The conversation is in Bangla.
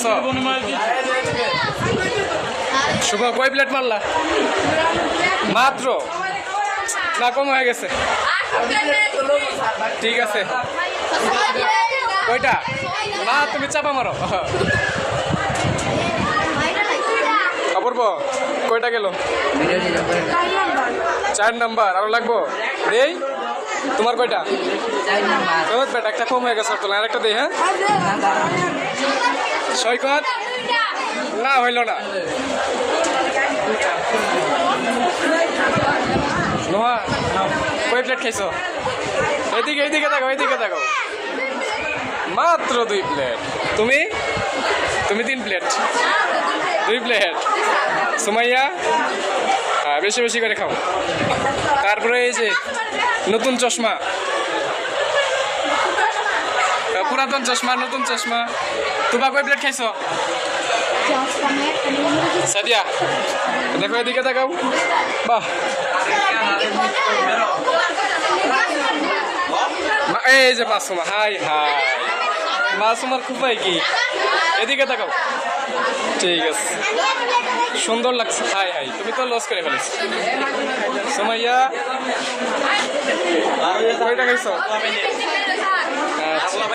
খাইছো? শুভ কয় প্লেট মারলা? মাত্র না, কম হয়ে গেছে। ঠিক আছে, কয়টা? না, তুমি চাপা মারো। অপূর্ব কয়টা গেল? 4 নাম্বার। আরো লাগবো? দেই। তোমার কয়টা? একটা কম হয়ে গেছে, আর একটা দেই। হ্যাঁ, সৈকত না, হইল না। নোহা কয় প্লেট খাইছো? এদিকে এদিকে দেখো, এদিকে দেখো। মাত্র 2 প্লেট। তুমি 3 প্লেট। 2 প্লেট। সুমাইয়া বেশি বেশি করে খাও। তারপরে এই যে নতুন চশমা, পুরাতন চশমা, নতুন চশমা। তোমরা কয় প্লেট খাইছো? সাদিয়া দেখো, এদিকে দেখাও। বাহ, এই যে মাসুমা। হাই হাই, মাসুমার খুবই কি, এদিকে দেখাও। ঠিক আছে, সুন্দর লাগছে। হাই হাই, তুমি তো লস করে ফেলেছো। সুমাইয়া কয়টা খাইছো? আচ্ছা।